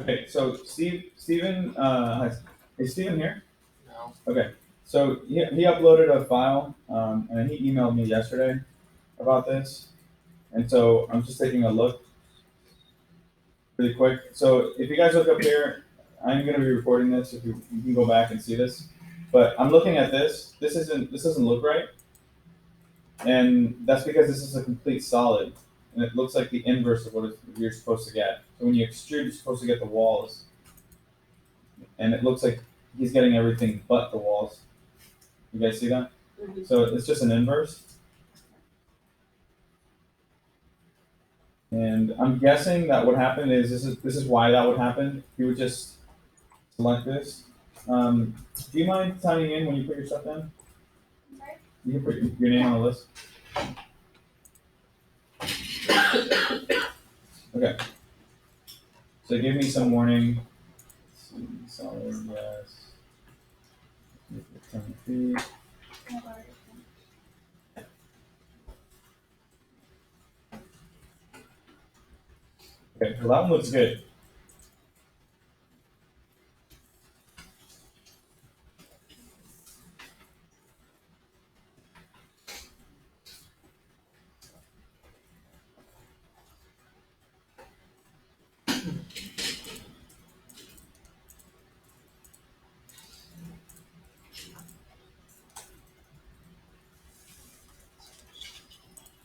Okay, so Steven, is Steven here? No. Okay, so he uploaded a file, and he emailed me yesterday about this, and so I'm just taking a look really quick. So if you guys look up here, I'm going to be recording this. If you can go back and see this, but I'm looking at this. This doesn't look right, and that's because this is a complete solid, and it looks like the inverse of what you're supposed to get. So when you extrude, you're supposed to get the walls, and it looks like he's getting everything but the walls. You guys see that? Mhm. So it's just an inverse. And I'm guessing that what happened is this is why that would happen. You would just select this. Do you mind signing in when you put your stuff down? Sorry? You can put your name on the list. Okay. So give me some warning. Let's see, solid, yes. 10 feet. I've already done. Okay, well that one looks good.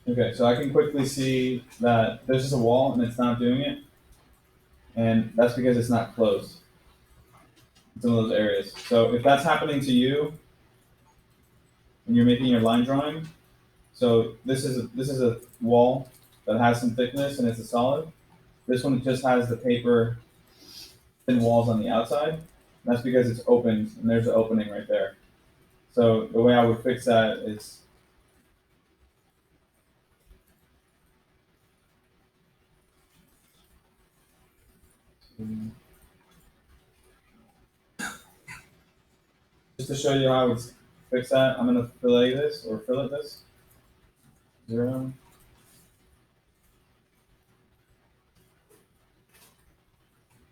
Okay, so I can quickly see that there's just a wall and it's not doing it. And that's because it's not closed. It's in those areas. So if that's happening to you when you're making your line drawing, so this is a wall that has some thickness and it's a solid. This one just has the paper thin walls on the outside. That's because it's opened and there's an opening right there. So the way I would fix that is just to show you how I would fix that. I'm gonna fillet this or fillet this. 0.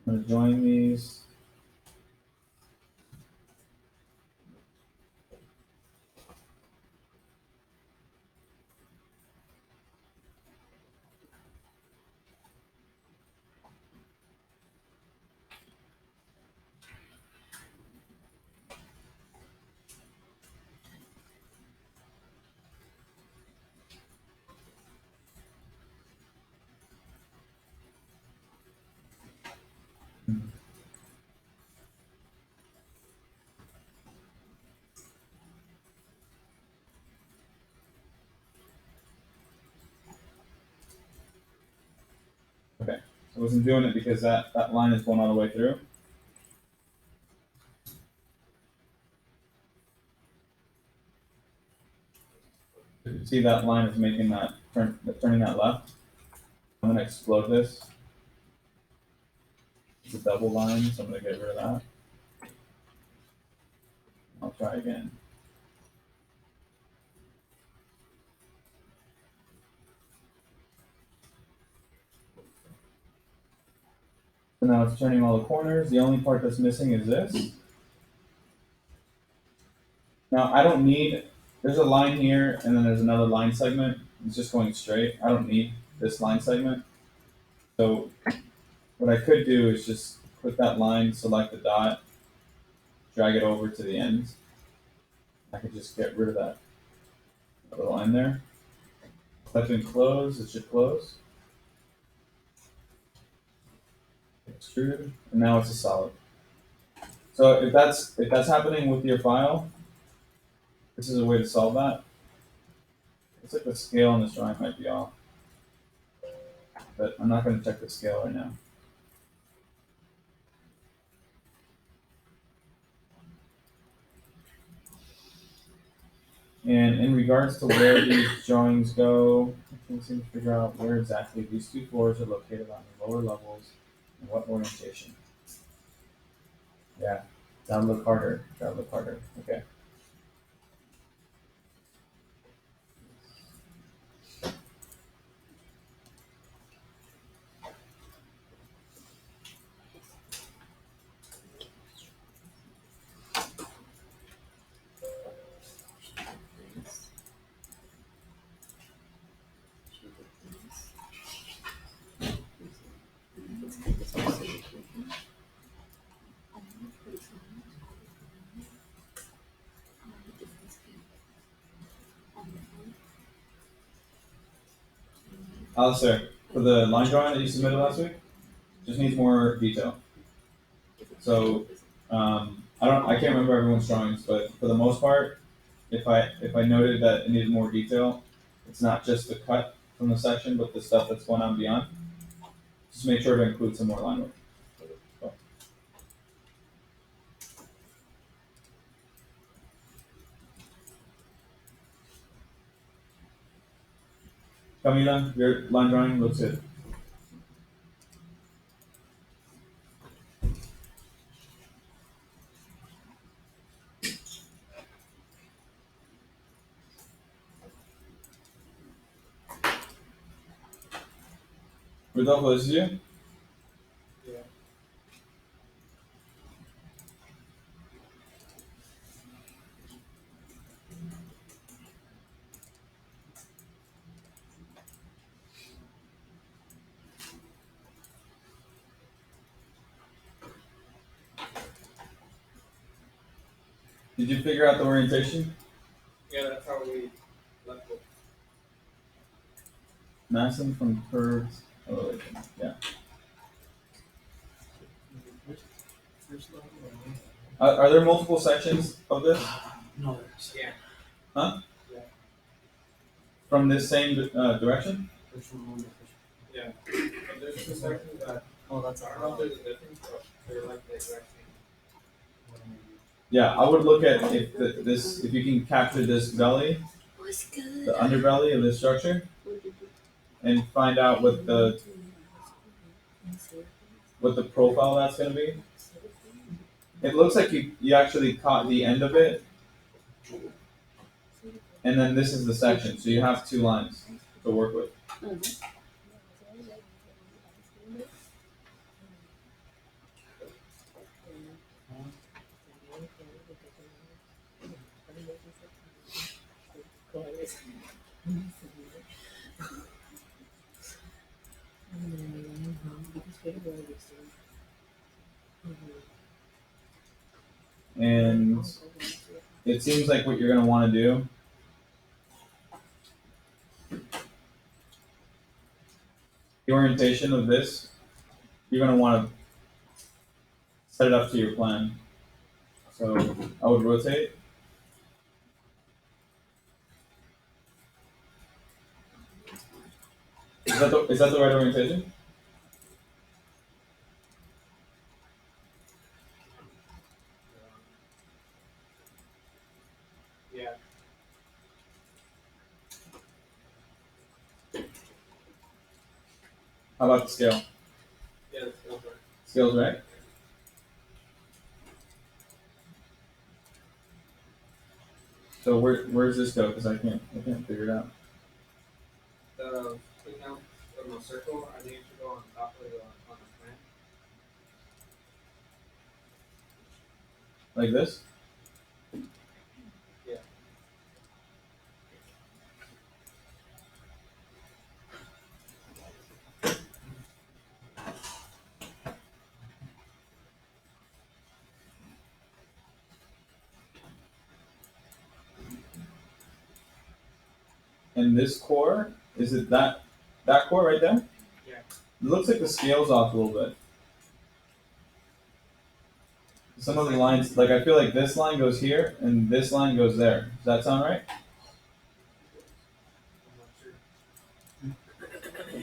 I'm gonna join these. Okay. So I wasn't doing it because that line is going all the way through. See that line is making that turning that left. I'm gonna explode this. It's a double line, so I'm gonna get rid of that. I'll try again. So now it's turning all the corners. The only part that's missing is this. Now I don't need, there's a line here and then there's another line segment. It's just going straight. I don't need this line segment. So what I could do is just click that line, select the dot, drag it over to the end. I could just get rid of that little line there. Click and close, it should close. Extrude, and now it's a solid. So if that's happening with your file, this is a way to solve that. It's like the scale on this drawing might be off, but I'm not going to check the scale right now. And in regards to where these drawings go, I can't seem to figure out where exactly these two floors are located on the lower levels and what orientation. Yeah, gotta look harder. Gotta look harder. Okay. Alistair, for the line drawing that you submitted last week, just needs more detail. So I can't remember everyone's drawings, but for the most part, if I noted that it needed more detail, it's not just the cut from the section, but the stuff that's going on beyond. Just make sure to include some more line work. So. Camila, your line drawing looks good. Rodolfo, this is you? Yeah. Did you figure out the orientation? Yeah, that's how we left it. Massing from curves. Oh, wait, yeah. Are there multiple sections of this No, there's. Yeah. from this same direction? There's one. Yeah. But there's two sections that Oh, that's I don't know if there's a difference, but they're like the exact same. Yeah, I would look at if you can capture this belly, What's good? the underbelly of this structure, and find out what the profile that's going to be. It looks like you actually caught the end of it, and then this is the section, so you have two lines to work with. And it seems like what you're going to want to do the orientation of this, you're going to want to set it up to your plan. So I would rotate. Is that the right orientation? Yeah. How about the scale? Yeah, that's over. Scale's right? So where's this go? Because I can't figure it out. The thing out of the circle, I think it should go on top of the on the plan. Like this? Yeah. And this core, is it that core right there? Yeah. It looks like the scale's off a little bit. Some of the lines, like I feel like this line goes here and this line goes there. Does that sound right? I'm not sure.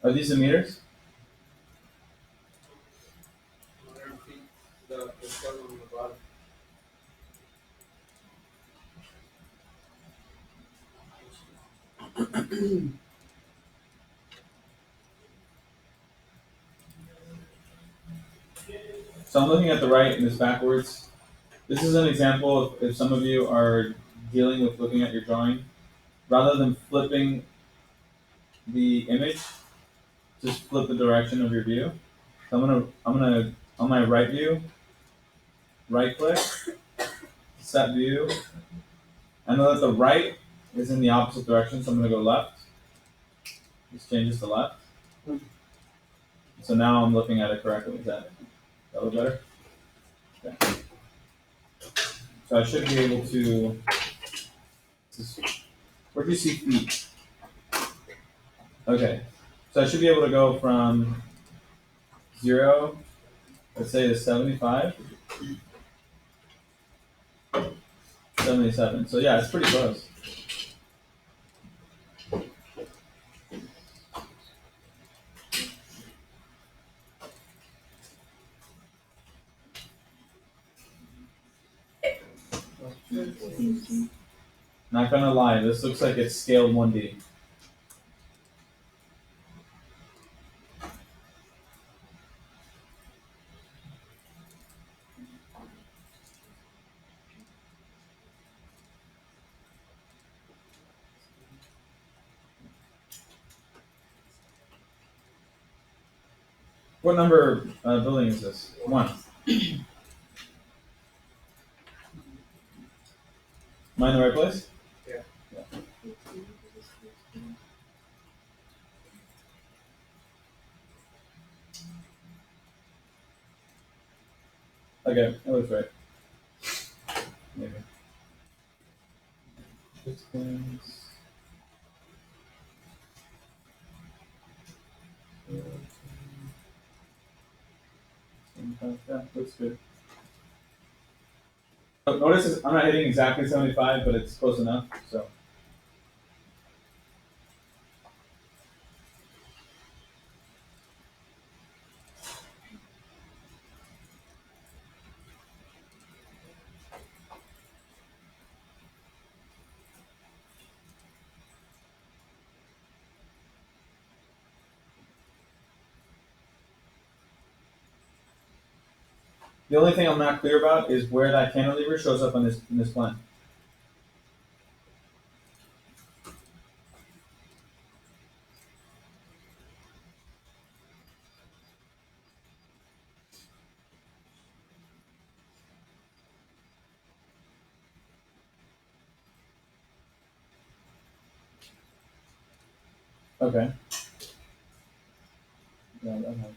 Are these the meters? 100 feet. The scale on the bottom. So I'm looking at the right and this backwards. This is an example of if some of you are dealing with looking at your drawing, rather than flipping the image, just flip the direction of your view. So I'm gonna on my right view, right click, set view. I know that the right is in the opposite direction, so I'm gonna go left. This changes to left. So now I'm looking at it correctly. Is that look better? Okay. So I should be able to. Where do you see feet? Okay. So I should be able to go from 0, let's say, to 75, 77. So yeah, it's pretty close. Not gonna lie, this looks like it's scaled 1D. What number building is this? 1. Am I in the right place? Yeah. Okay, that looks right. Maybe. Distance. Yeah, looks good. So notice I'm not hitting exactly 75, but it's close enough. So the only thing I'm not clear about is where that cantilever shows up on this plan. Okay. Yeah, that helps.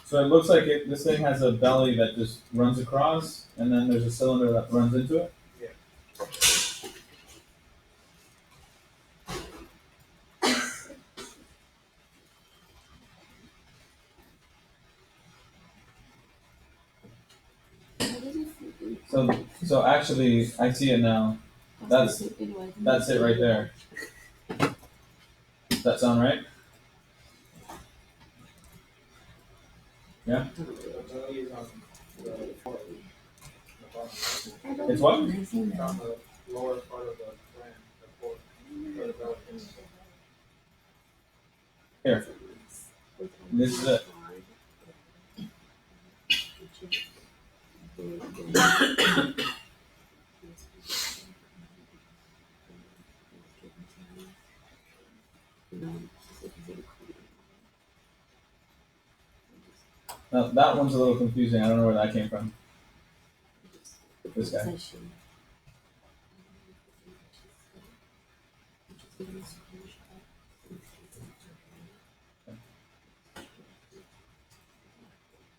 So it looks like this thing has a belly that just runs across, and then there's a cylinder that runs into it. Yeah. So actually, I see it now. That's it right there. Does that sound right? Yeah. The belly is on the floor. The bottom right. It's what? It's on the lower part of the plan, the floor, where the belly is. Here. This is it. Now that one's a little confusing. I don't know where that came from. This guy.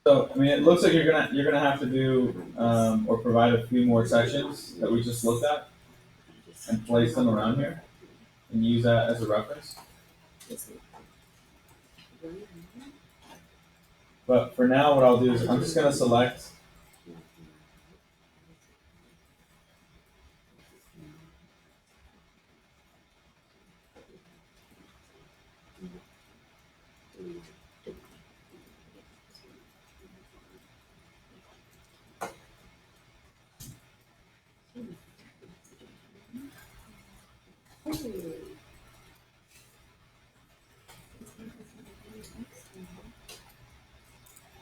So I mean, it looks like you're gonna have to do or provide a few more sections that we just looked at and place them around here and use that as a reference. But for now, what I'll do is I'm just gonna select.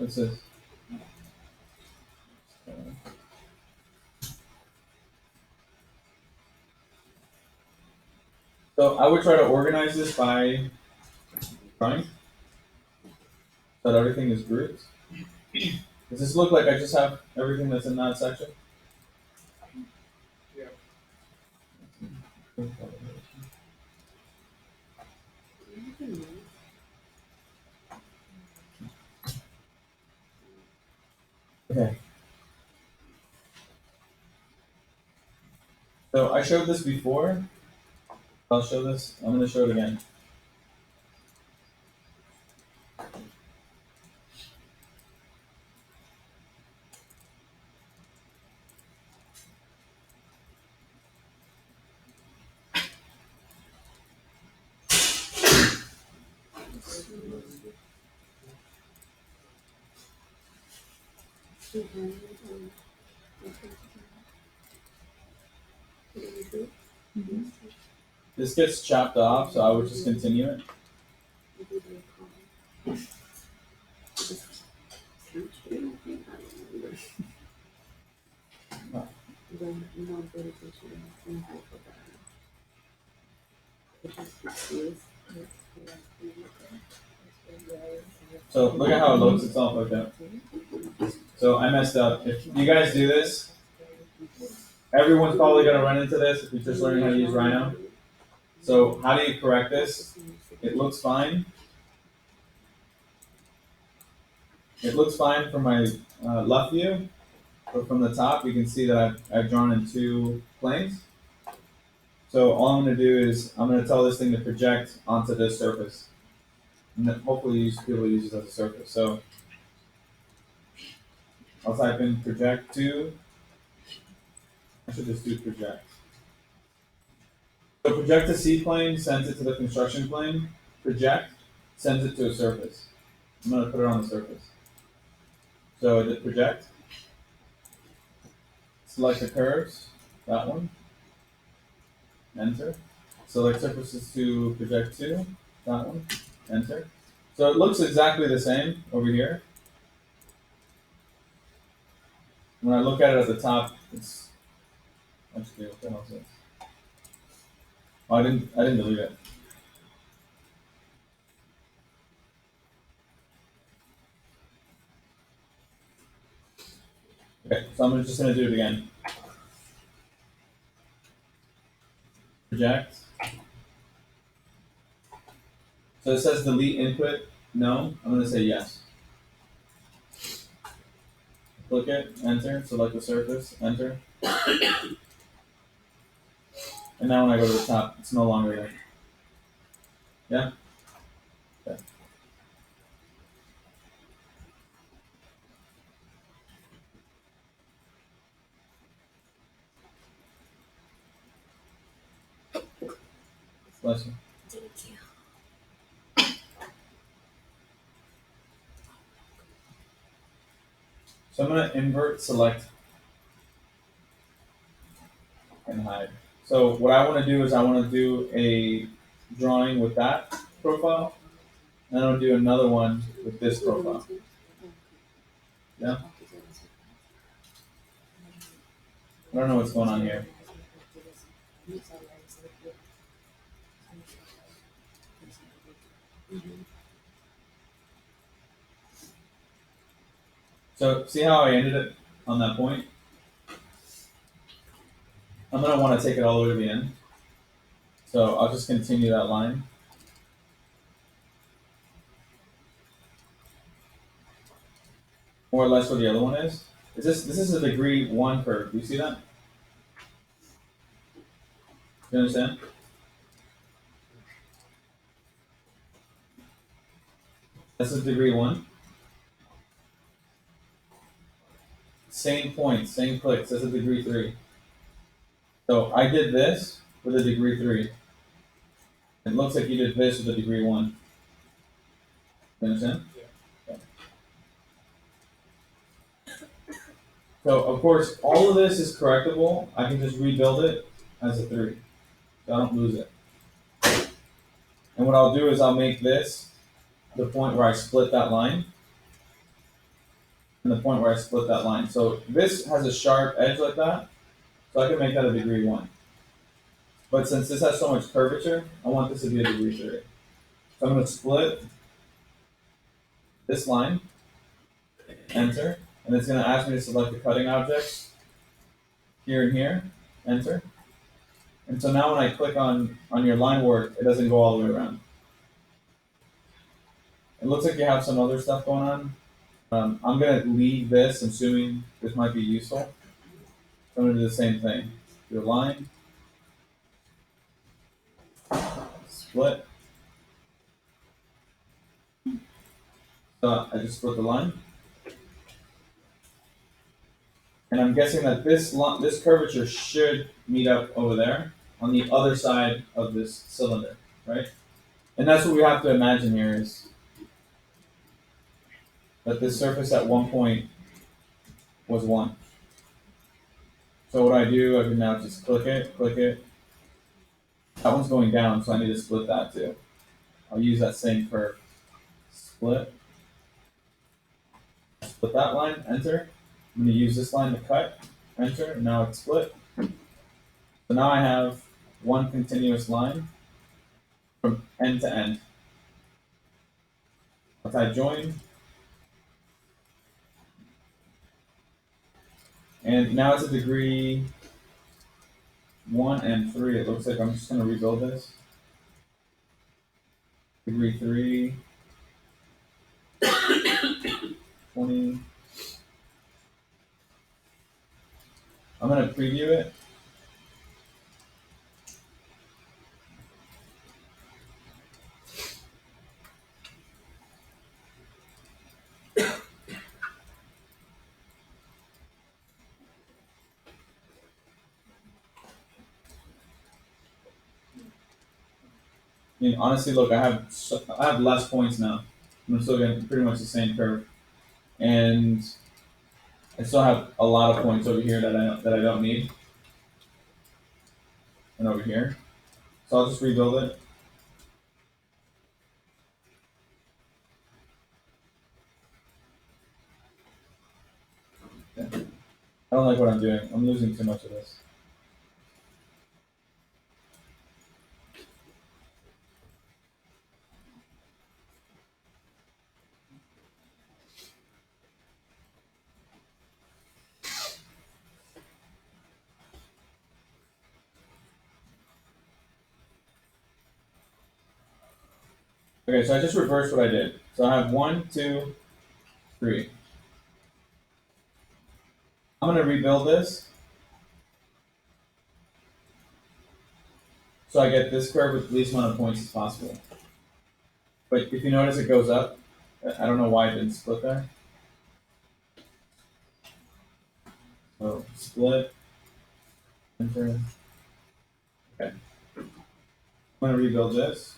What's this? So I would try to organize this by drawing, so that everything is grouped. Does this look like I just have everything that's in that section? Yeah. Okay. So I showed this before. I'll show this. I'm going to show it again. This gets chopped off, so I would just continue it. So look at how it looks. It's all like that. So I messed up. If you guys do this, everyone's probably going to run into this if you're just learning how to use Rhino. So how do you correct this? It looks fine. It looks fine from my left view, but from the top you can see that I've drawn in two planes. So all I'm going to do is I'm going to tell this thing to project onto this surface. And then hopefully you be able to use it as a surface. So I'll type in project to. I should just do project. So project to C plane sends it to the construction plane. Project sends it to a surface. I'm going to put it on the surface. So I did project. Select the curves, that one. Enter. Select surfaces to project to, that one. Enter. So it looks exactly the same over here. When I look at it at the top, it's actually what the hell is this? Oh, I didn't delete it. Okay, so I'm just gonna do it again. Project. So it says delete input. No, I'm gonna say yes. Click it, enter, select the surface, enter. And now when I go to the top, it's no longer there. Yeah? Okay. Bless you. Thank you. So I'm gonna invert, select, and hide. So what I wanna do is I wanna do a drawing with that profile, and I wanna do another one with this profile. Yeah? I don't know what's going on here. So see how I ended it on that point? I'm gonna want to take it all the way to the end. So I'll just continue that line. More or less where the other one is. This is a degree 1 curve. Do you see that? Do you understand? This is degree 1. Same point, same clicks. This is degree 3. So I did this with a degree 3. It looks like you did this with a degree 1. You understand? Yeah. So of course, all of this is correctable. I can just rebuild it as a 3. So I don't lose it. And what I'll do is I'll make this the point where I split that line. and the point where I split that line. So this has a sharp edge like that, so I can make that a degree 1. But since this has so much curvature, I want this to be a degree 3. So I'm going to split this line, enter, and it's going to ask me to select the cutting objects here and here, enter. And so now when I click on your line work, it doesn't go all the way around. It looks like you have some other stuff going on. I'm going to leave this, assuming this might be useful. So I'm going to do the same thing. Do a line, split. So I just split the line. And I'm guessing that this curvature should meet up over there on the other side of this cylinder, right? And that's what we have to imagine here is that this surface at one point was 1. So what I do, I can now just click it. That one's going down, so I need to split that too. I'll use that same curve. Split that line, enter. I'm going to use this line to cut, enter, and now it's split. So now I have one continuous line from end to end. I'll type join. And now it's a degree 1 and 3. It looks like I'm just going to rebuild this. Degree 3, 20. I'm going to preview it. I mean, honestly, look, I have less points now. I'm still getting pretty much the same curve, and I still have a lot of points over here that I don't need, and over here. So I'll just rebuild it. Okay. I don't like what I'm doing. I'm losing too much of this. Okay, so I just reversed what I did. So I have 1, 2, 3. I'm going to rebuild this. So I get this curve with the least amount of points as possible. But if you notice it goes up, I don't know why it didn't split there. So split, enter. Okay. I'm going to rebuild this.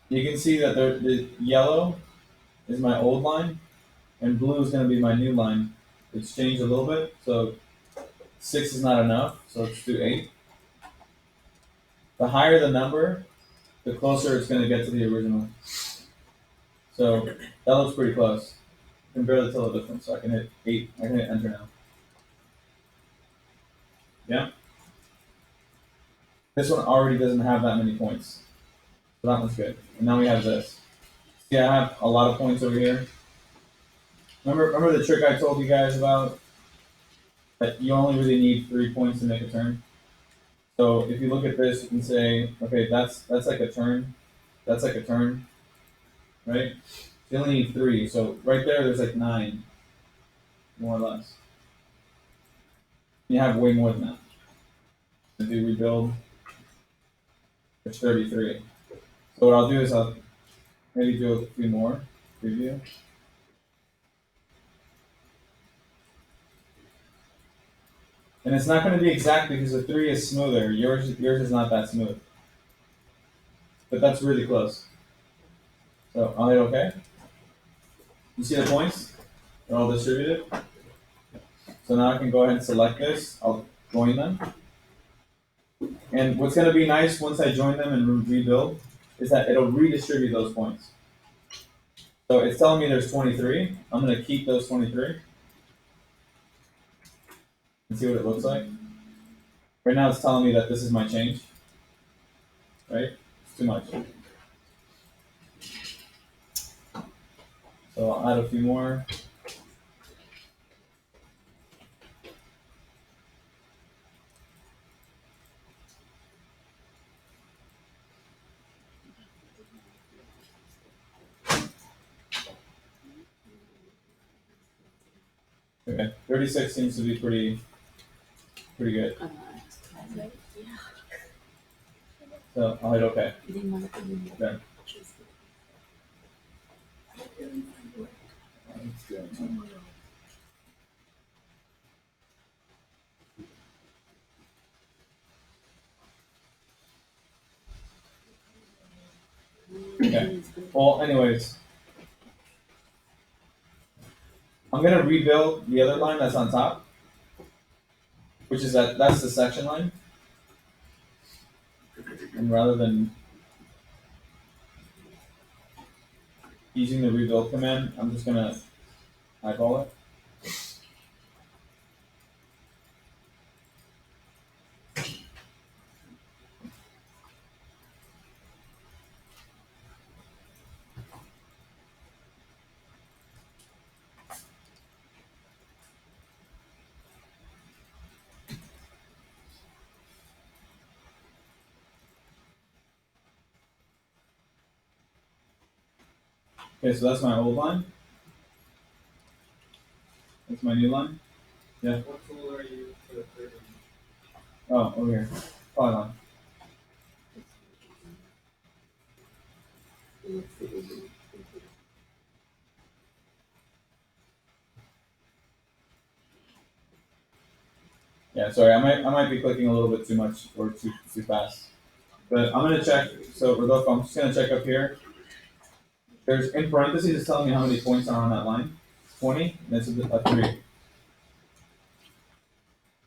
You can see that the yellow is my old line, and blue is going to be my new line. It's changed a little bit, so 6 is not enough, so let's do 8. The higher the number, the closer it's going to get to the original. So that looks pretty close. I can barely tell the difference, so I can hit 8. I can hit enter now. Yeah? This one already doesn't have that many points. So that one's good. And now we have this. See, I have a lot of points over here. Remember the trick I told you guys about? That you only really need 3 points to make a turn. So if you look at this, you can say, okay, that's like a turn. That's like a turn. Right? You only need 3. So right there's like 9. More or less. You have way more than that. If you rebuild, it's 33. So what I'll do is I'll maybe do a few more. Preview. And it's not going to be exact because the 3 is smoother. Yours is not that smooth. But that's really close. So I'll hit OK. You see the points? They're all distributed. So now I can go ahead and select this. I'll join them. And what's going to be nice once I join them and rebuild is that it'll redistribute those points. So it's telling me there's 23. I'm gonna keep those 23 and see what it looks like. Right now it's telling me that this is my change. Right? It's too much. So I'll add a few more. Okay, 36 seems to be pretty good. So I'll hit OK. There. Okay. Well, anyways, I'm gonna rebuild the other line that's on top, which is that's the section line. And rather than using the rebuild command, I'm just gonna eyeball it. Okay, so that's my old line. That's my new line. Yeah. What tool are you for the third Oh, one? over here. Polygon. Yeah, sorry, I might be clicking a little bit too much or too fast. But I'm gonna check. So Rodolfo, I'm just gonna check up here. There's in parentheses, it's telling me how many points are on that line. 20, and it's a 3.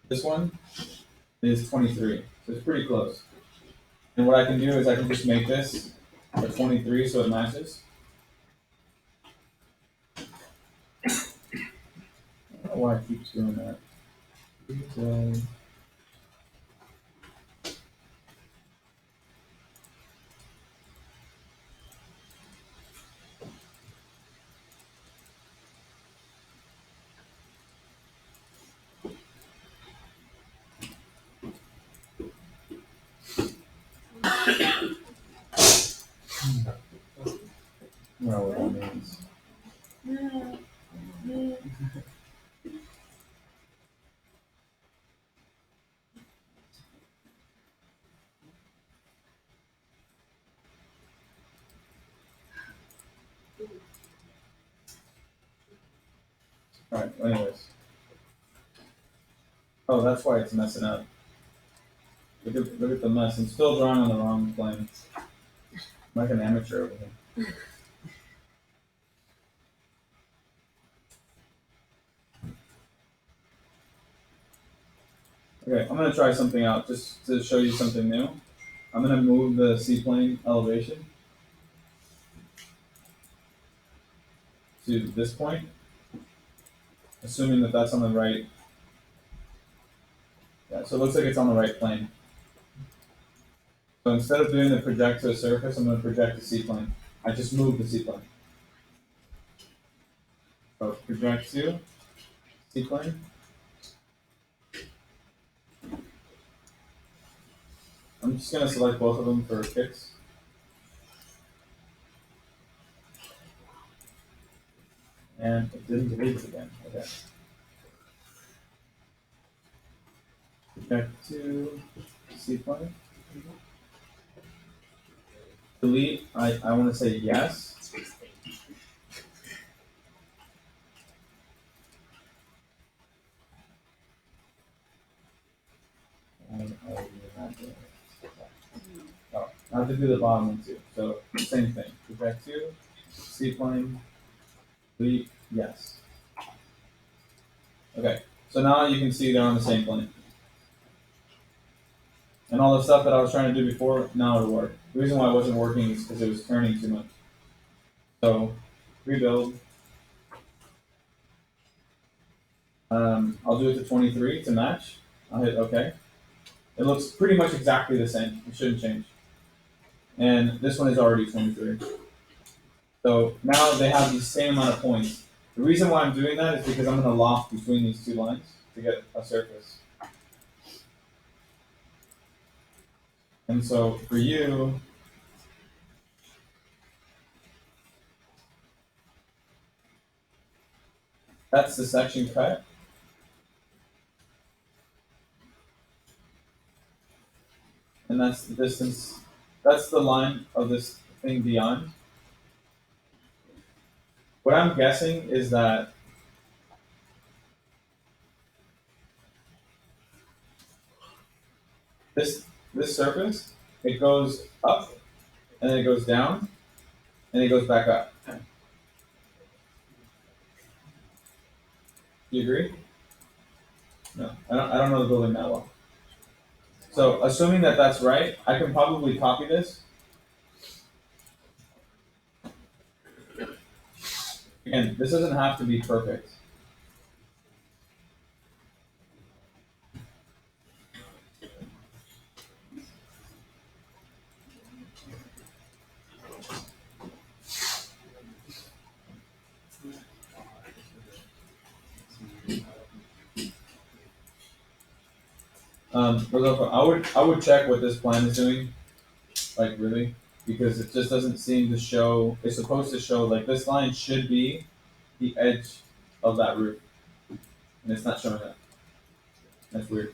This one is 23, so it's pretty close. And what I can do is I can just make this a 23 so it matches. I don't know why it keeps doing that. So, I don't know what that means. Alright, anyways. Oh, that's why it's messing up. Look at the mess. I'm still drawing on the wrong plane. I'm like an amateur over here. Okay, I'm gonna try something out just to show you something new. I'm gonna move the seaplane elevation to this point, assuming that that's on the right. Yeah, so it looks like it's on the right plane. So instead of doing the project to a surface, I'm gonna project the seaplane. I just moved the seaplane. So project to seaplane. I'm just gonna select both of them for kicks. And it didn't delete it again. Okay. Project to seaplane. Delete, I want to say yes. And I will do that. Oh, I have to do the bottom one too. So same thing. Project to seaplane. Delete, yes. Okay, so now you can see they're on the same plane. And all the stuff that I was trying to do before, now it'll work. The reason why it wasn't working is because it was turning too much. So, rebuild. I'll do it to 23 to match. I'll hit OK. It looks pretty much exactly the same. It shouldn't change. And this one is already 23. So now they have the same amount of points. The reason why I'm doing that is because I'm going to loft between these two lines to get a surface. And so for you, that's the section cut. And that's the distance, that's the line of this thing beyond. What I'm guessing is that this surface, it goes up, and then it goes down, and it goes back up. Do you agree? No, I don't know the building that well. So assuming that that's right, I can probably copy this. Again, this doesn't have to be perfect. Rodolfo, I would check what this plan is doing, like really, because it just doesn't seem to show. It's supposed to show like this line should be the edge of that roof, and it's not showing that. That's weird.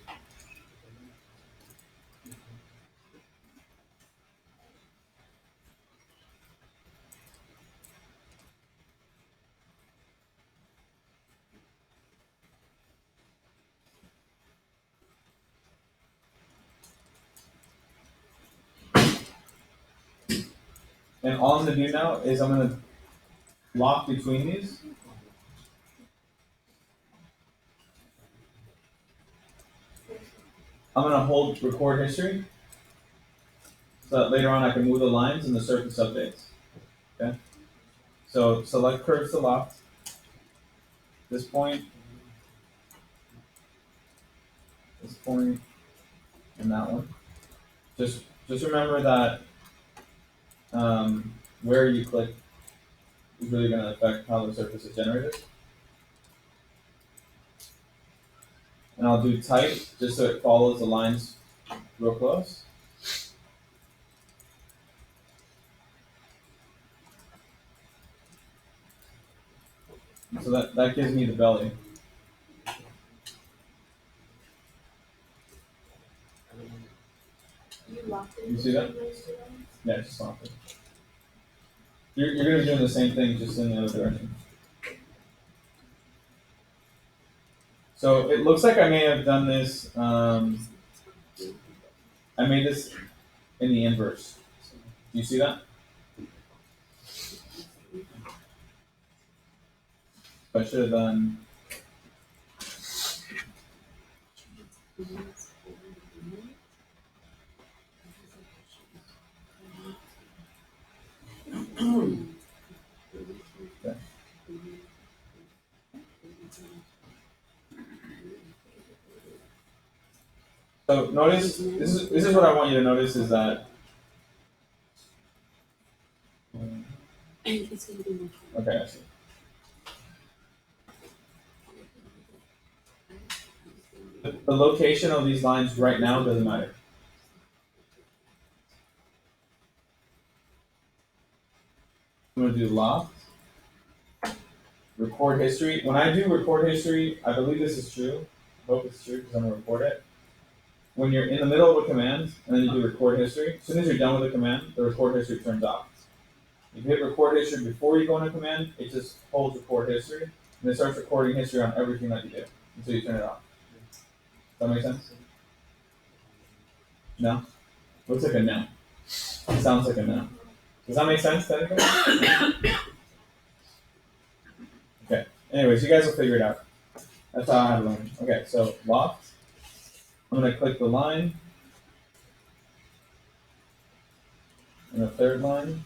And all I'm gonna do now is I'm gonna lock between these. I'm gonna hold record history, so that later on I can move the lines and the surface updates. Okay. So select curves to loft. This point, and that one. Just remember that where you click is really going to affect how the surface is generated. And I'll do tight just so it follows the lines real close. So that gives me the belly. You see that? Yeah, it's just locked. You're going to be doing the same thing, just in the other direction. So it looks like I may have done this. I made this in the inverse. Do you see that? I should have done. Okay. So notice this is what I want you to notice is that. Okay, I see. The location of these lines right now doesn't matter. I'm gonna do loft, record history. When I do record history, I believe this is true. I hope it's true because I'm gonna record it. When you're in the middle of a command and then you do record history, as soon as you're done with the command, the record history turns off. If you hit record history before you go into command, it just holds record history and it starts recording history on everything that you do until you turn it off. Does that make sense? No? Looks like a no. It sounds like a no. Does that make sense to anybody? Okay. Anyways, you guys will figure it out. That's how I have learned. Okay, so loft. I'm gonna click the line. And the third line,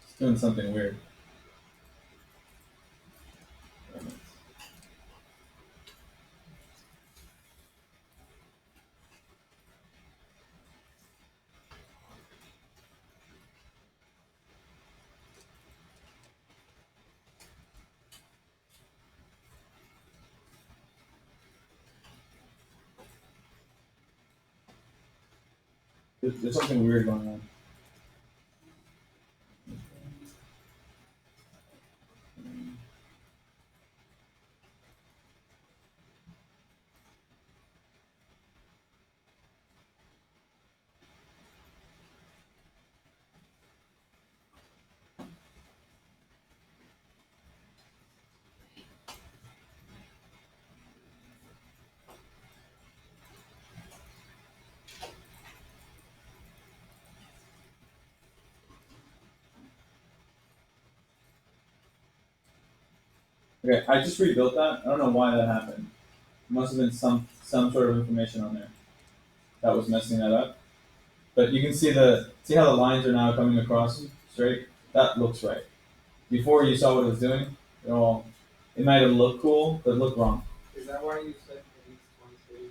it's doing something weird. There's something weird going on. Okay, I just rebuilt that. I don't know why that happened. Must have been some sort of information on there that was messing that up. But you can see how the lines are now coming across straight. That looks right. Before you saw what it was doing, it might have looked cool, but it looked wrong. Is that why you said at least 23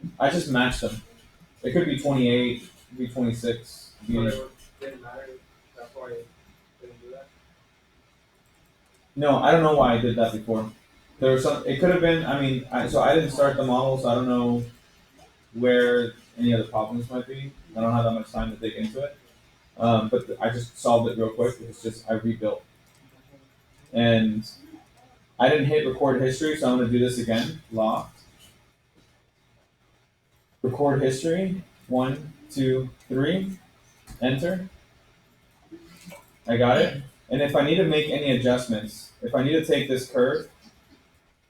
and I just matched them. It could be 28, it could be 26. 1? But it didn't matter. That's why you didn't do that. No, I don't know why I did that before. There was some. It could have been. I mean, so I didn't start the model, so I don't know where any other problems might be. I don't have that much time to dig into it. But I just solved it real quick. It's just I rebuilt, and I didn't hit record history, so I'm gonna do this again. Loft. Record history. 1, 2, 3. Enter. I got it. And if I need to make any adjustments, if I need to take this curve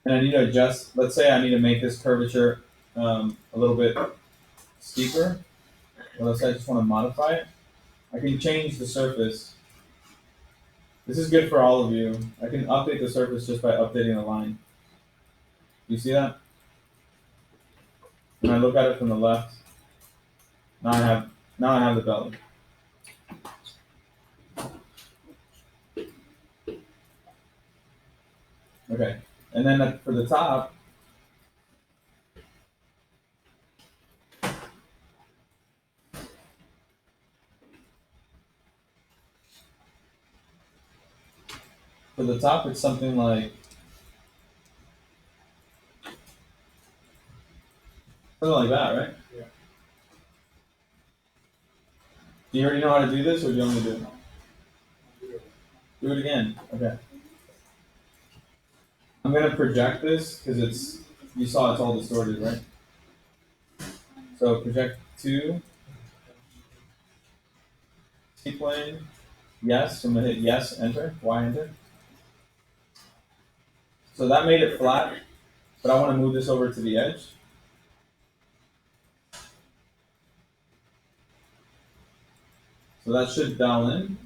and I need to adjust, let's say I need to make this curvature a little bit steeper, or let's say I just want to modify it, I can change the surface. This is good for all of you. I can update the surface just by updating the line. You see that? When I look at it from the left, now I have the belly. Okay, and then for the top, it's something like that, right? Yeah. Do you already know how to do this, or do you want me to do it? Do it again. Okay. I'm gonna project this because you saw it's all distorted, right? So project 2, C-plane, yes. I'm gonna hit yes, enter, Y enter. So that made it flat, but I want to move this over to the edge. So that should dial in.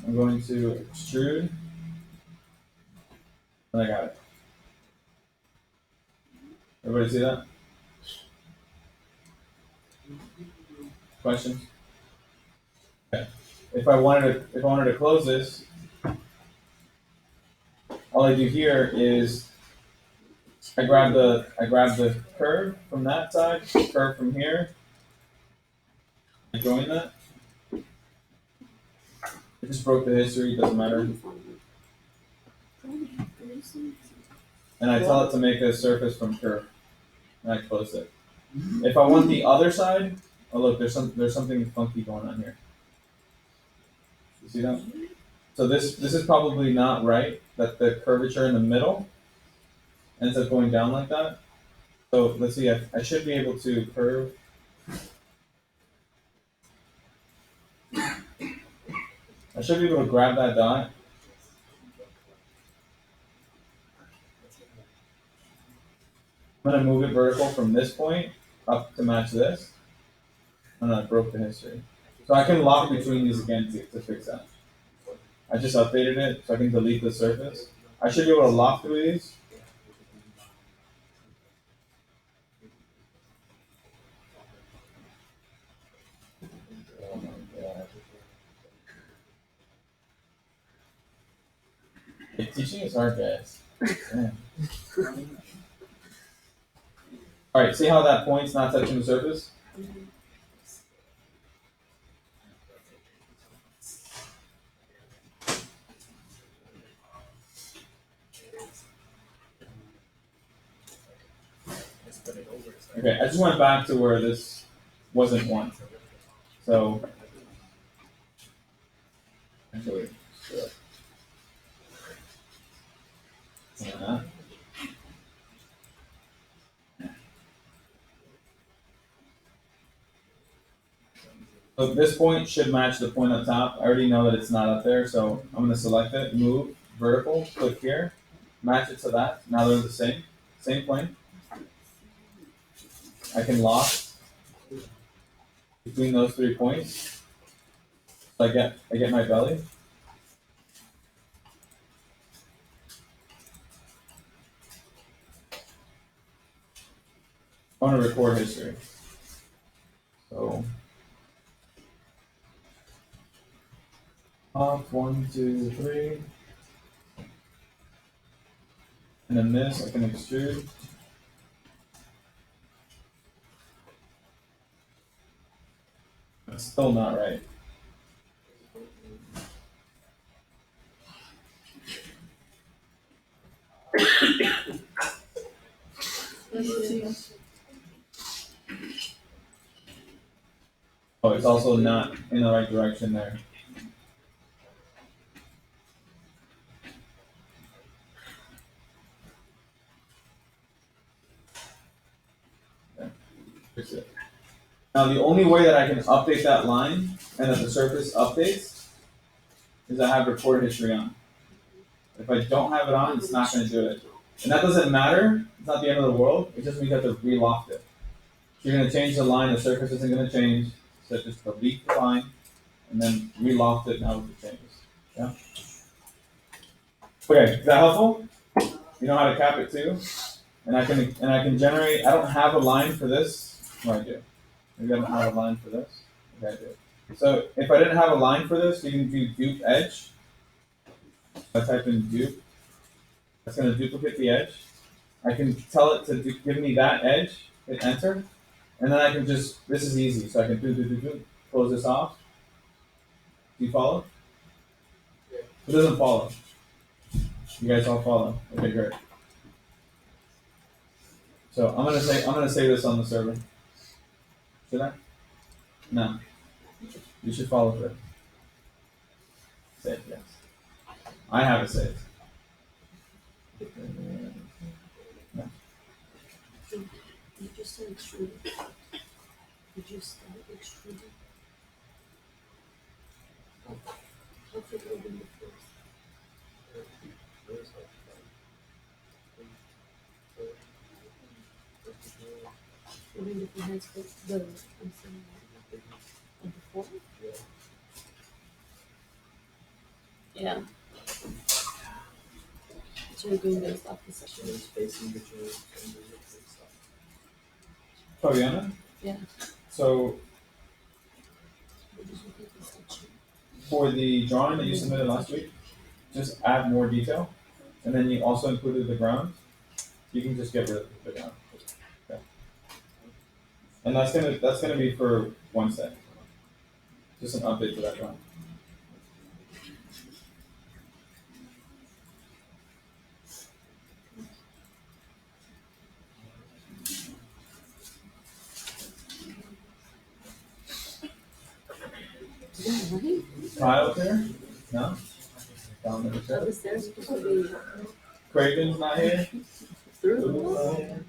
I'm going to extrude, and I got it. Everybody see that? Questions? Okay. If I wanted to close this, all I do here is I grab the curve from that side, curve from here, I join that. I just broke the history, doesn't matter. And I tell it to make a surface from curve, and I close it. If I want the other side, oh look, there's something funky going on here. You see that? So this is probably not right. That the curvature in the middle ends up going down like that. So let's see. I should be able to curve. I should be able to grab that dot. I'm gonna move it vertical from this point up to match this. And I broke the history. So I can lock between these again to fix that. I just updated it so I can delete the surface. I should be able to lock through these. teaching is hard, guys. Damn. All right, see how that point's not touching the surface? Okay, I just went back to where this wasn't one. So, actually, sure. Yeah. So this point should match the point up top. I already know that it's not up there, so I'm gonna select it, move, vertical, click here, match it to that. Now they're the same plane. I can lock between those 3 points. So I get my belly. I want to record history. So off 1, 2, 3. And then this I can extrude. It's still not right. Oh, it's also not in the right direction there. Okay. Fix it. Now the only way that I can update that line and that the surface updates is I have record history on. If I don't have it on, it's not going to do it. And that doesn't matter. It's not the end of the world. It just means you have to re-loft it. If you're going to change the line, the surface isn't going to change. So just delete the line and then re-loft it now with the changes. Yeah. Okay, is that helpful? You know how to cap it too? And I can generate. I don't have a line for this. What do I do? Maybe I don't have a line for this. Okay, I do. So if I didn't have a line for this, you can do dupe edge. I type in dupe. That's going to duplicate the edge. I can tell it to give me that edge, hit enter, and then I can just, this is easy, so I can close this off. Do you follow? It doesn't follow. You guys all follow. Okay, great. So I'm gonna say this on the server. Should I? No. You should follow through. Save, yes. I have it saved. No. You just said extruding. Did you start extruding? How's it open the first? I mean, if you had the, I'm saying, of the four? Yeah. So you're doing those off the section. Fabiana? Yeah. So What did you think the section? for the drawing that you submitted last week, just add more detail, and then you also included the ground. You can just get rid of the ground. Okay. And that's gonna be for Wednesday. Just an update to that drawing. Yeah, right? Kyle's here? No? Down there. That was there supposed to be Craven's not here? through. Lulu's not here?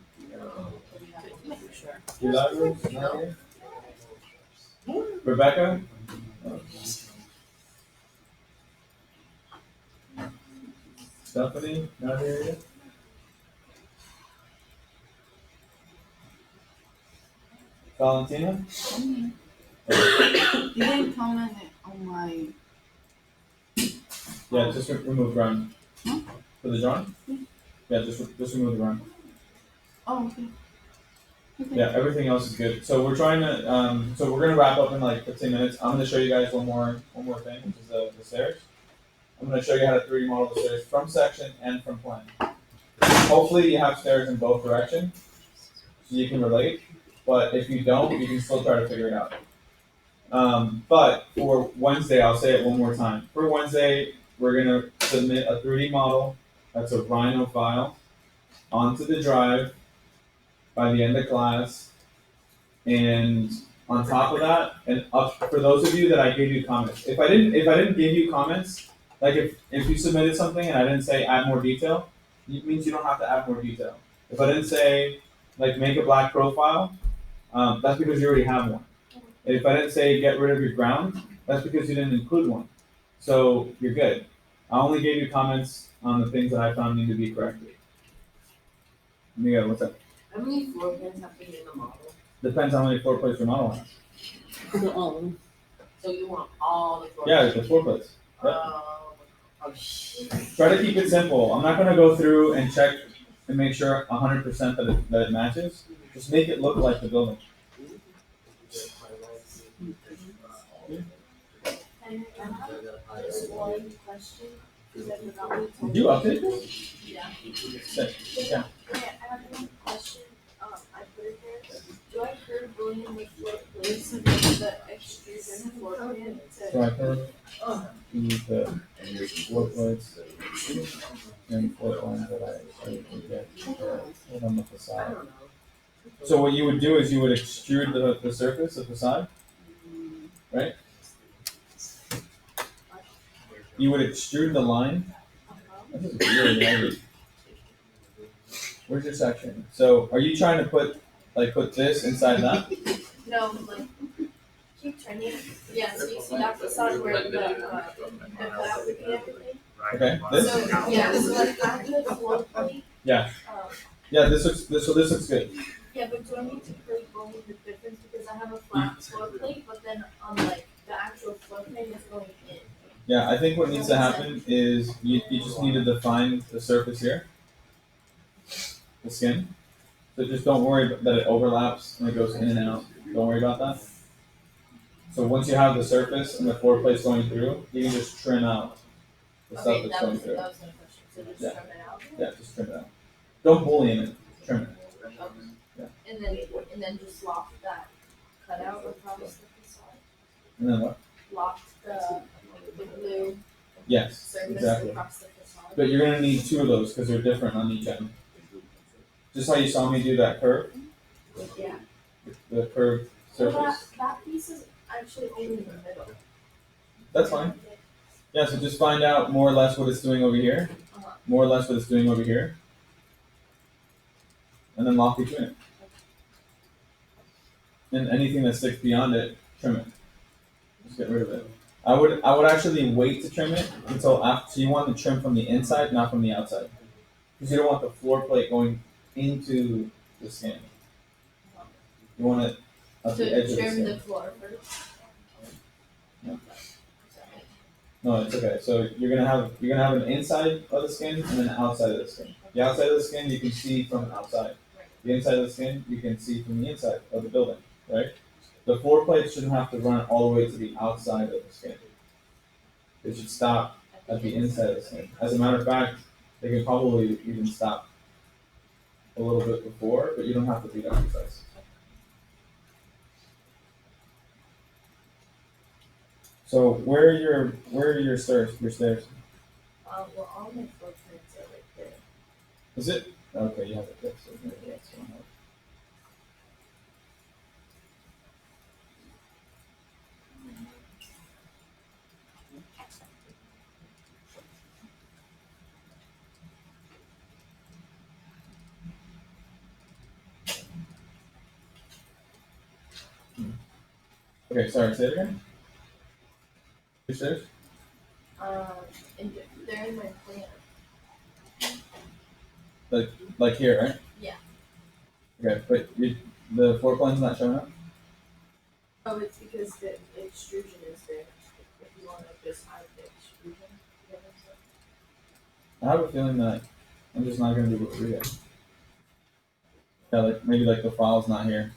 Sure. Milagros not here? Rebecca? No. Stephanie not here yet? Valentina? You didn't comment on my. Yeah, just remove ground. Huh? For the drawing? Yeah, just remove the ground. Oh, okay. Okay. Yeah, everything else is good. So we're trying to, so we're gonna wrap up in like 15 minutes. I'm gonna show you guys one more thing, which is the stairs. I'm gonna show you how to 3D model the stairs from section and from plan. Hopefully you have stairs in both directions, so you can relate, but if you don't, you can still try to figure it out. But for Wednesday, I'll say it one more time. For Wednesday, we're gonna submit a 3D model, that's a Rhino file, onto the drive by the end of class. And on top of that, and up for those of you that I gave you comments, if I didn't give you comments, like if you submitted something and I didn't say add more detail, it means you don't have to add more detail. If I didn't say like make a black profile, that's because you already have one. And if I didn't say get rid of your ground, that's because you didn't include one. So you're good. I only gave you comments on the things that I found need to be corrected. Miguel, what's up? How many floor plans have to be in the model? Depends how many floor plates your model has. So you want all the floor Yeah, plans? the floor plates. Oh shit. Try to keep it simple. I'm not gonna go through and check and make sure 100% that it matches. Just make it look like the building. And I have just one question, because I forgot what you told Did you me. update this? Yeah. Sick. Yeah. Okay, I have one question, I put it there, do I curve going in the floor plates and then the extrusion floor plan So I to? heard the floor plates and floor plans that I can get on the I facade. don't know. So what you would do is you would extrude the surface, the facade, right? You would extrude the line. This is really heavy. Where's your section? So are you trying to put this inside that? No, like, keep turning, yeah, so you see that facade where the cutout would be everything? Okay, this? So, yeah, so like at the floor plate. Yeah. Um, Yeah, this looks good. yeah, but do I need to create going the difference, because I have a flat floor plate, but then on like the actual floor plate is going in. Yeah, I think what needs to happen is you just need to define the surface here, the skin. So just don't worry that it overlaps and it goes in and out. Don't worry about that. So once you have the surface and the floor plates going through, you can just trim out the stuff Okay, that's that going was, through. that was my question, so just Yeah. trim it out? Yeah, just trim it out. Don't boolean it, trim it. Okay. Yeah. And then just lock that cutout across the facade, And then what? lock the blue Yes, surface exactly. across the facade. But you're gonna need two of those because they're different on each end. Just how you saw me do that curve, Yeah. the curved Well, surface. that piece is actually only in the middle. That's fine. Yeah, so just find out more or less what it's doing over here, more or less what it's doing over here, and then lock between it. And anything that sticks beyond it, trim it. Just get rid of it. I would actually wait to trim it until after. So you want to trim from the inside, not from the outside, because you don't want the floor plate going into the skin. You want it at the edge To of the trim skin. the floor first. Yeah. No, it's okay. So you're gonna have an inside of the skin and an outside of the skin. The outside of the skin you can see from outside. The inside of the skin you can see from the inside of the building, right? The floor plate shouldn't have to run all the way to the outside of the skin. They should stop at the inside of the skin. As a matter of fact, they can probably even stop a little bit before, but you don't have to do that precise. So where are your stairs? Your stairs? Well, all my floor plans are right there. Is it? Okay, you have it fixed. So maybe that's gonna help. Okay, sorry, say it again. Your stairs? And they're in my plan. Like here, right? Yeah. Okay, but the floor plan's not showing up? Oh, it's because the extrusion is there. If you wanna just hide the extrusion. you know what I'm saying? I have a feeling that I'm just not gonna be able to read it. Yeah, like maybe like the file's not here.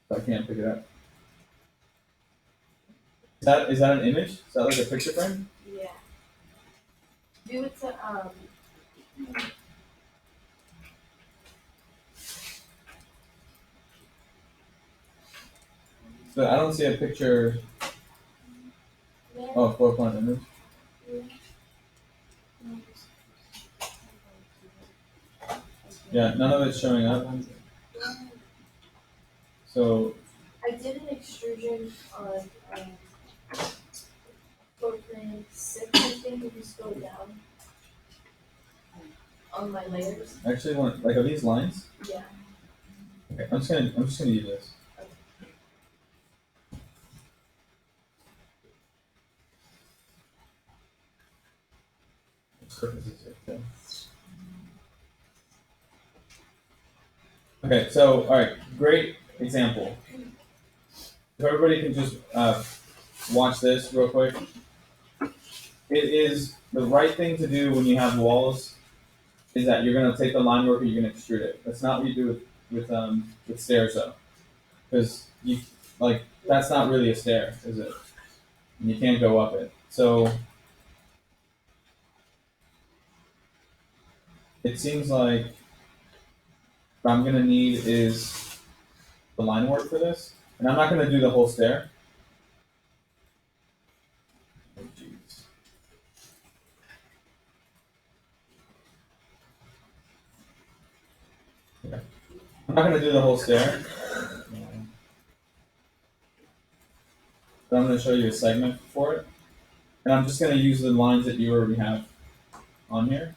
So I can't pick it up. Is that an image? Is that like a picture frame? Yeah. do it to, But I don't see a picture. there. Oh, floor plan image. Yeah, none of it's showing up. So I did an extrusion on, floor plan 6, I think, if you scroll down. On my layers, actually, like are these lines? yeah. Okay, I'm just gonna use this. Surfaces here, okay. Okay, so all right, great example. If everybody can just watch this real quick. It is the right thing to do when you have walls. Is that you're gonna take the line work and you're gonna extrude it. That's not what you do with stairs though, because you like that's not really a stair, is it? And you can't go up it. So it seems like what I'm gonna need is the line work for this, and I'm not gonna do the whole stair. Oh, jeez. Okay. I'm not gonna do the whole stair, but I'm gonna show you a segment for it, and I'm just gonna use the lines that you already have on here.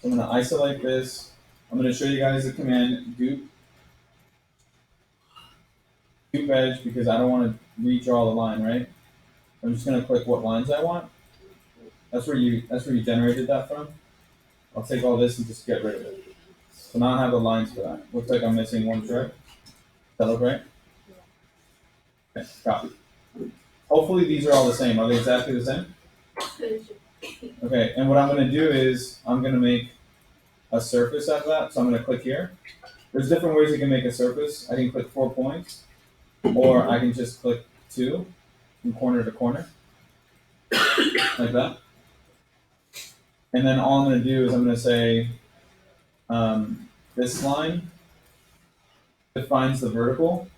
So I'm gonna isolate this. I'm gonna show you guys the command dupe edge because I don't want to redraw the line, right? I'm just gonna click what lines I want. That's where you generated that from. I'll take all this and just get rid of it. So now I have the lines for that. Looks like I'm missing one thread. Does that look right? Okay, copy. Hopefully these are all the same. Are they exactly the same? Okay, and what I'm gonna do is I'm gonna make a surface out of that. So I'm gonna click here. There's different ways you can make a surface. I can click 4 points, or I can just click 2 from corner to corner, like that. And then all I'm gonna do is I'm gonna say this line defines the vertical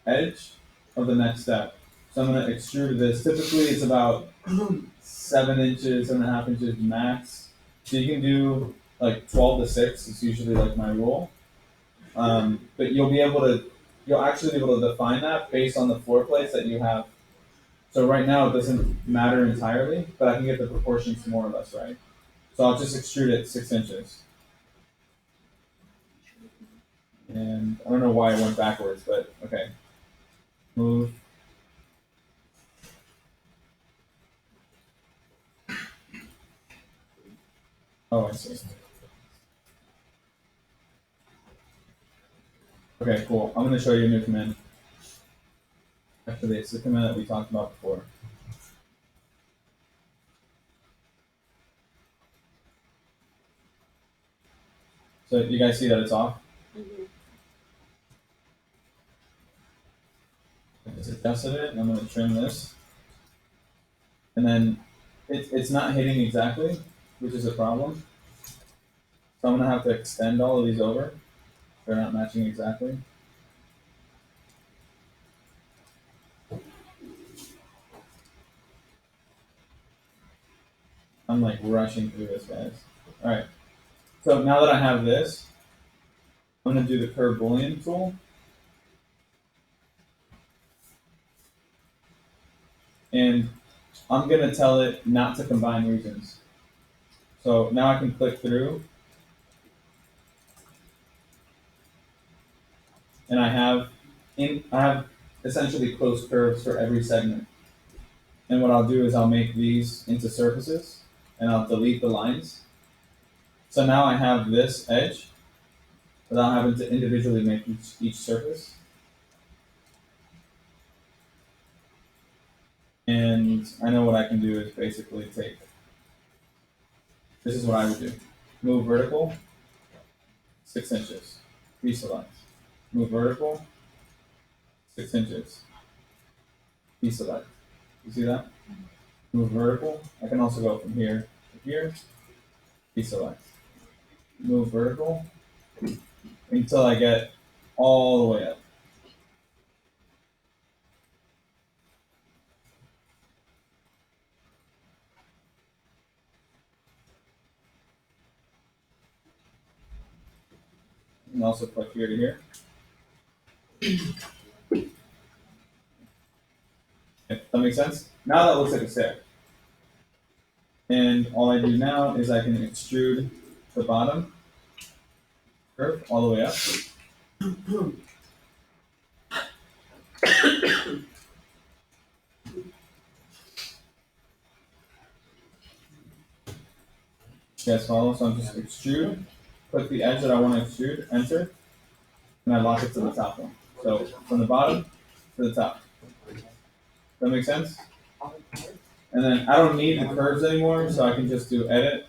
edge of the next step. So I'm gonna extrude this. Typically it's about 7 inches, 7.5 inches max. So you can do like 12 to 6 is usually like my rule. But you'll actually be able to define that based on the floor plates that you have. So right now it doesn't matter entirely, but I can get the proportions more or less right. So I'll just extrude it 6 inches. And I don't know why it went backwards, but okay. Move. Oh, I see. Okay, cool. I'm gonna show you a new command. Actually, it's the command that we talked about before. So you guys see that it's off? I just adjusted it, and I'm gonna trim this. And then it's not hitting exactly, which is a problem. So I'm gonna have to extend all of these over. They're not matching exactly. I'm like rushing through this, guys. Alright. So now that I have this, I'm gonna do the curve boolean tool. And I'm gonna tell it not to combine regions. So now I can click through. And I have essentially closed curves for every segment. And what I'll do is I'll make these into surfaces and I'll delete the lines. So now I have this edge without having to individually make each surface. And I know what I can do is basically this is what I would do. Move vertical, 6 inches, deselect. Move vertical, 6 inches, deselect. You see that? Move vertical. I can also go from here to here. Deselect. Move vertical until I get all the way up. And also click here to here. Okay, that makes sense? Now that looks like a stair. And all I do now is I can extrude the bottom curve all the way up. You guys follow? So I'm just extrude, click the edge that I want to extrude, enter, and I lock it to the top one. So from the bottom to the top. That make sense? And then I don't need the curves anymore, so I can just do edit,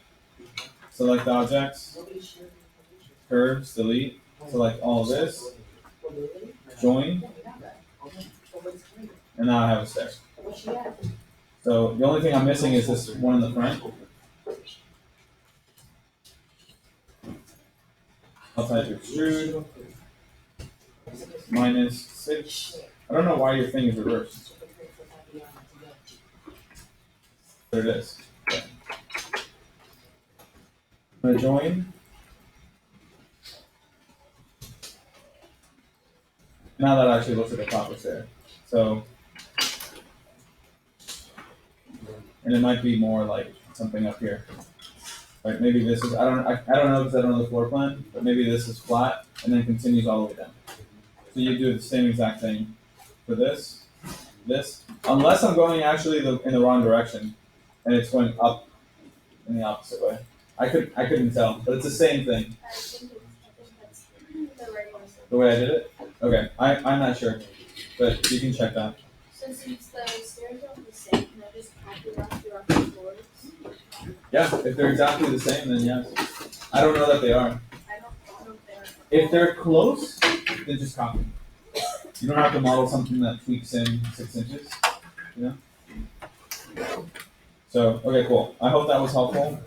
select objects, curves, delete, select all of this, join, and now I have a stair. So the only thing I'm missing is this one in the front. I'll type extrude -6. I don't know why your thing is reversed. There it is. Okay. I'm gonna join. Now that actually looks like a proper stair. So, and it might be more like something up here. Like maybe this is, I don't know because I don't know the floor plan, but maybe this is flat and then continues all the way down. So you do the same exact thing for this, unless I'm going actually in the wrong direction and it's going up in the opposite way. I couldn't tell, but it's the same thing. I think that's the right one. The way I did it? Okay, I'm not sure, but you can check that. So since the stairs are the same, can I just copy off the floors? Yeah, if they're exactly the same, then yes. I don't know that they are. I don't know if they're. If they're close, then just copy. You don't have to model something that tweaks in 6 inches, you know? So, okay, cool. I hope that was helpful.